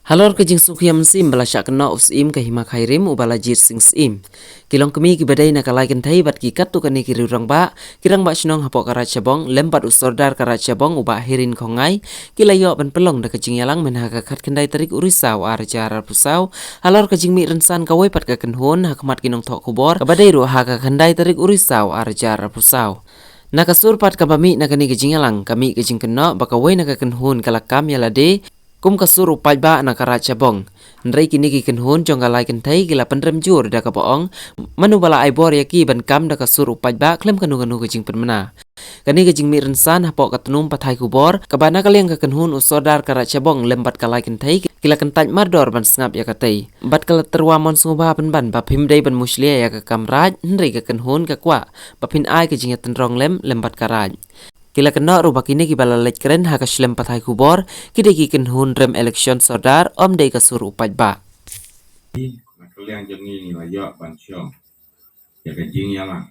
Halor ke jing sukhiam sim bala syak kena usim ke hima khairim ubala jir sing sim. Kilong kemi ki badai na kalai kan thai bat ki kat tu kani ki rurang ba kirang ba shnong hapok karat chabong lempat usordar karat chabong uba hirin khongai kilayo ban pelong da kajing yalang men ha ka khat kendai tarik urisau ar jarar pusau halor ke jing mi rensan kawai pat ka kenhon hakmat kinong thok kubor ka badai ru ha ka kendai tarik urisau ar jarar pusau. Nakasur pat kabami nakani kajing yalang kami kajing kena bakawai na ka kenhon kalakam yalade kum kasur upai ba na karacha bong nrei kini ki kenhun jong galai kan thai gila pandrem jur da ka boong manu bala ai bor yaki ban kam da kasur upai ba klem kanu kanu ke jing permana kani ke jing mi rensan hapo katunum pathai kubor kabana kaliang ka kenhun usodar karacha bong lembat kalai kan thai gila kan taj mardor ban sngap ya katai bat kala terwa mon sunguba ban ba phim dei ban muslia ya ka kamraj nrei ka kenhun ka kwa ba phin ai ke jing ya tenrong lembat karaj Kila kena rubak ini kibala lek keren haka shlem pathai kubor kide ki kenhun rem election sodar om dei kasur upat ba. Nakaliang jengi ni layak bansyong ya kejing yalang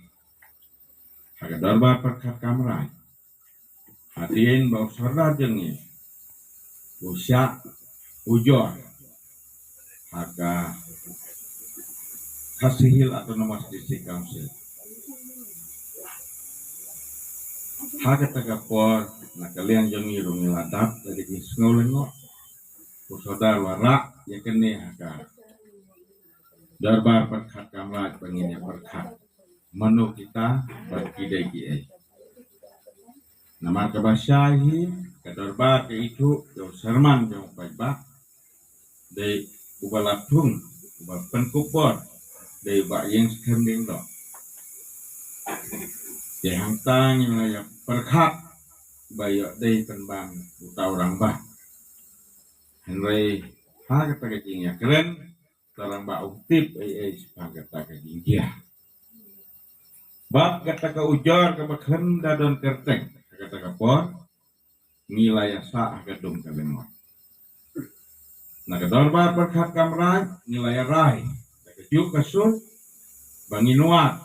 haka darbar perkat kamrai hatiin bau sodar jengi usyak ujor haka kasihil atau nomor district council haka tagapor nakaliang jengi rungi ladap dari kisnolengok usodar warak ya kene haka darbar perkat kamrai penginnya perkat menu kita berkidai kiai. Nama kebasahi kadarba ke itu jauh serman jauh baik dari ubalatung ubal penkupor dari bak yang skending do. Yang tang yang layak perkat bayok dari penbang utau orang bah. Henry haga tagajingnya keren tarang ba utip sebagai tagajingnya. Bab kata ka ujar ka bakhanda don kerteng kata ka por nilai sa gadung ka lemot na kadorbar perkhat kamrai nilai rai ka juk kasul banginuat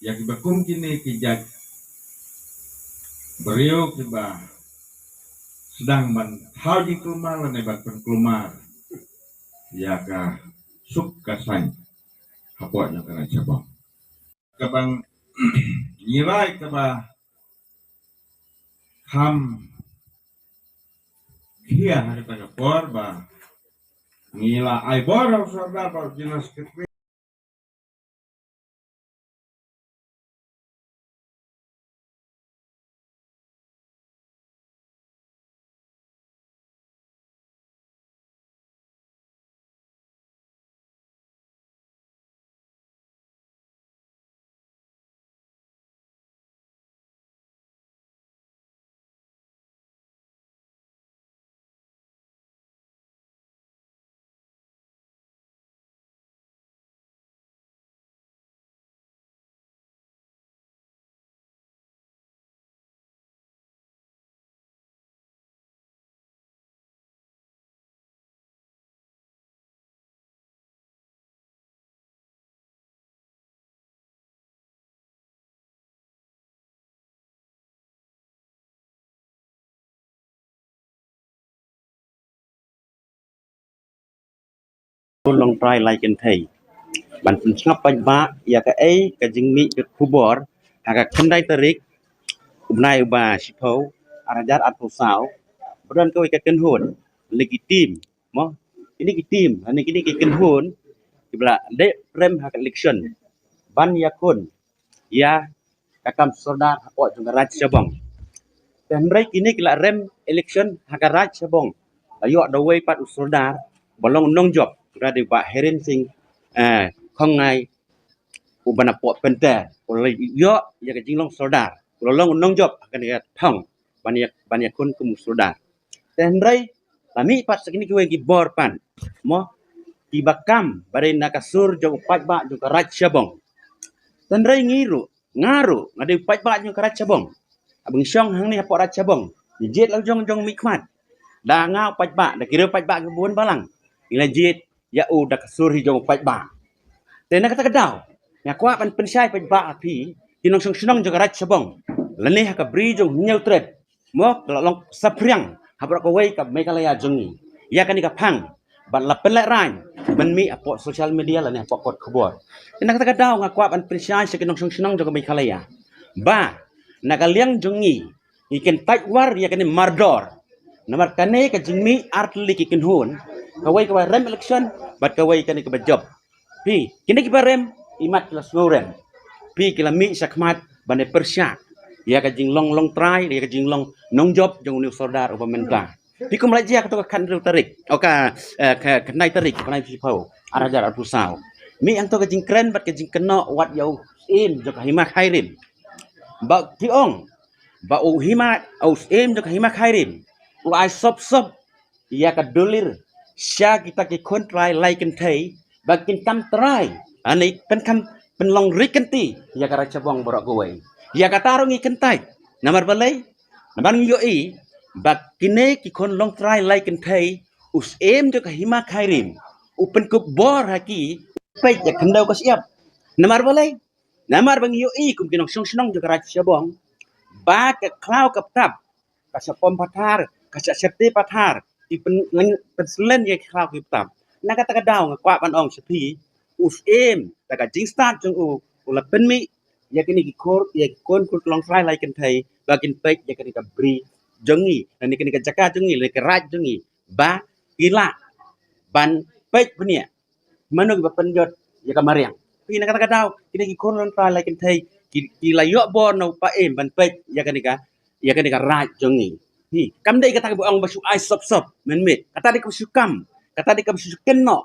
yak bakum kini kijak beriau kiba sedang ban haji kelumar ne bat kelumar yaka suk kasang hapoknya kana cabang kabang nilai kaba ham kia kata kapor ba nila ai bor saudara ba jelas ketri long try like and thay ban pun ngap pa ba ya ka ai ka jingmi ke kubor haka khandai tarik ubnai uba sipau arajar atau sau beran ko ka kenhun legitim mo ini legitim ani kini ke kenhun ibla de rem haka election ban yakun ya kakam soda hako jung raj sabang dan rai kini kila rem election haka raj sabang ayo dawai pat usodar balong nong job radi ba herin sing không ngay ubana po pente oleh yo ya ke jinglong soldar long nong job akan ya thong banyak kun kum soldar dan rai kami pat segini kue gibor pan mo tibakam bare nakasur jo pat ba jo karaj sabong dan rai ngaru ngade pat ba jo karaj sabong abang syong hang ni apa raj sabong jet lang jong mikmat da ngau pat ba da kira pat ba ke buan balang ila jet ya udah kasur hijau pat ba dan nak kata kedau ya kwa kan pensai pat ba api tinong senong juga raj sabong lene ha ka bri jo neutral mo long sapriang habra ko wei ka mekalaya jongi ya kan ka phang ban la pen lek ran ban mi apot social media la ne apot kot khobor nak ta dau ngakwa ban presiai sekenong senong jong mi khalaya ba nak liang jongi iken tak war ya kene mardor namar kane ka jingmi artli kiken hun kawai ka rem election bat kawai kane ka job pi kini ki barem imat la snorem pi kila mi sakmat bane persya ya ka jing long try ya ka jing long nong job jong new sordar upamenta pi kum la jia ka to kan tarik oka kanai tarik kanai pipau arajar arpusau mi ang to ka jing kren bat ka jing keno wat yau in jo ka himak hairim ba tiong ba u himak aus im jo ka himak hairim u ai sop ya ka dolir sya kita ki kontrai laiken thei bakin kam try ani pen kam pen long rikanti ya ka racabong borok gowai ya ka tarungi kentai namar balai namar yoi bakine ki kon long try laiken thei us em jo ka hima khairim upen kup bor haki pe ya kendau ka siap namar balai namar bang yoi kum kinong song jo ka racabong ba ka klau ka tap ka sapom pathar ka sete pathar ipen selen ye klau ki tap nak kata dau ngakwa ban ong sepi us em taka jing start jong ula penmi ya kini ki kor ya kon long try laiken thei bakin pek ya kini ka bri jongi dan kini ka jaka jongi le ka raj jongi ba ila ban pek punya manung ba penjot ya ka mariang pi nak kata dau kini ki kon long try laiken thei ki la yo bon no pa em ban pek ya kini ka raj jongi hi kam dei kata bu ong basu ai sop men mit kata di ka sukam kata di ka sukenno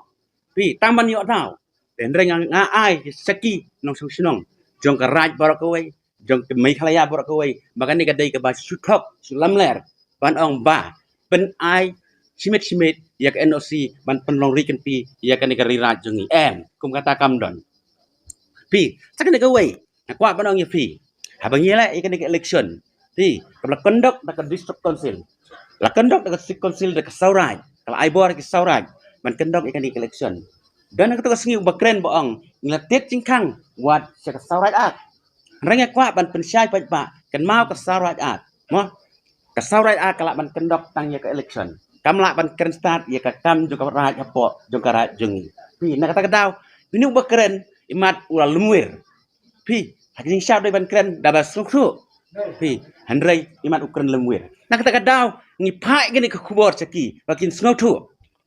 pi taman yo dau den reng nga ai seki nong sunong jong ka raj borok kawai jong ke mai khalaya borok kawai makani ka dei ka ba suthok sulamler ban ong ba pen ai simit ya ka NOC ban penlong riken pi ya ka ni ka raj jongi em kum kata kam don pi sakani kawai kwa ban ong ya pi habang yela ikan ni ka election pi kabla kondok da ka district council la kondok da ka district council da ka sauraj kala ai bor ka sauraj man kondok ikan ni ka election dan aku tugas ngiu bakren boong ngelatit cingkang wat syak sauraj at rengek kwa ban pensyai pa kan mau ka sauraj at mo ka sauraj at kala ban kendok tang ya ka election kam la ban kren start ya ka kam jo ka raj apo jo ka raj jungi pi nak kata kadau ini bakren imat ula lumwir pi hakin syab dai ban kren da ba sukru pi handrai imat ukren lumwir nak kata kadau ngi pai gini ka kubor saki bakin sngotu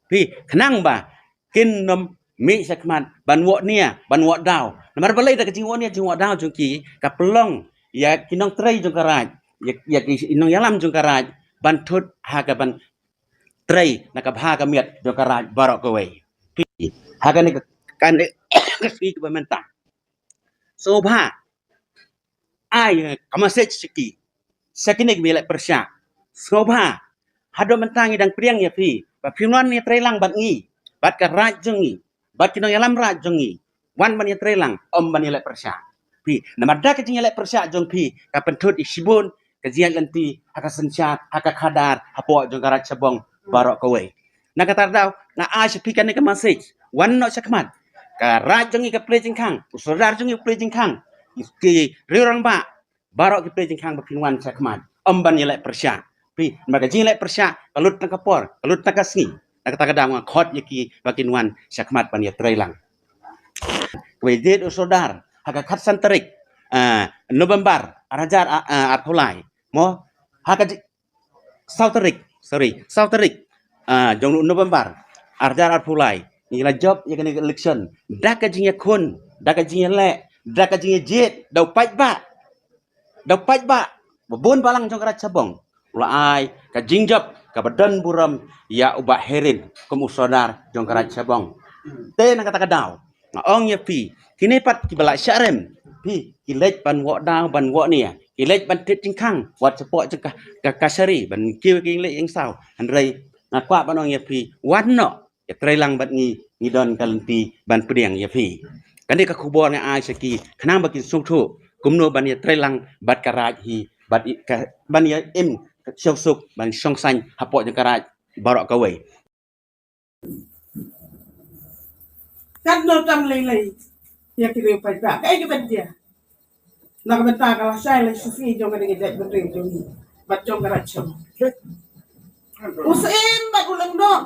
pi kenang ba kin nom mi sakman ban wo nia ban wo dau namar balai da kajing wo nia jing wo dau jungki ka pelong ya kinong trei jung karaj ya inong yalam jung karaj ban thut ha ka ban trei na ka bha ka miet jung karaj barok ko wei pi ha ka ni kan ka ski ka menta so bha ai kamasech siki sakine mi lek persya so bha hado mentangi dan priang ya pi ba phimwan ni trei lang bat ngi bat ka raj jungi bat kinong yalam raj jongi wan ban ya trelang om ban ya lek persya pi namada ka jing lek persya jong pi ka pentut isibun ka jian lenti haka sensya haka khadar hapo jong karat sabong barok kowe na ka tardau na a pi kan ka message wan no sakmat ka raj jongi ka play jingkang usodar jongi play jingkang ki rirang ba barok ki play jingkang ba pinwan sakmat om ban ya lek persya pi maka jing lek persya kalut na kapor kalut na kasngi kadang khot yaki bakin wan sakmat pan ya trailang wedit usodar haka khat santarik November arajar atulai mo haka sautarik jong November arajar atulai ila job ya kan election dak jing ya kun dak jing ya le dak jing ya jet dau paj ba bon balang jong karat sabong ulai ka jing job ka badan buram ya ubah herin kemusodar jong karat sabong te na kata kadau ong ya pi kini pat ki bala syarem pi kilej ban wo dau ban wo ni kilej ban tit jingkang wat sepok jeng ka kasari ban kiu kilej yang sau hanrei na kwa ban ong ya pi wan no ya trailang bat ngi don kalenti ban pediang ya pi kan ka kubor nga ai saki khnang bakin sukthu kumno ban ya trailang bat karaj hi ban ya im suk ban song san hapo jeng karaj barok kawai Kan no tam lei ya kiri pada kai ke dia nak benta kalau saya le sufi jong ngi det betul jong bat jong garacham usim bat ulang dong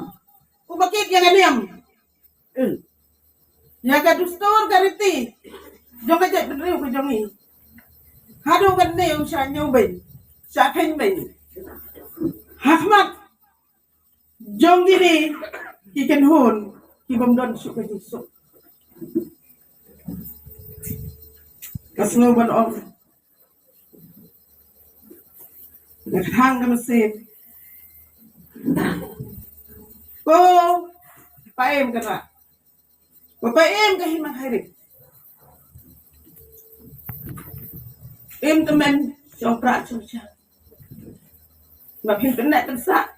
Umakit yang ganiyam. Ya ka dustur gariti. Jong ka jat benriu ko jongi. Hado kan ne usah nyobain. Sa khen bain. Hakmat. Jong gini kiken hun ki bom don su ka jisu. Kasno ban om. Naghang ka mesin. Ko paem ka na. Ko paem ka himang hari. Em temen cho pra cho cha. Mà khi tính lại tân xạ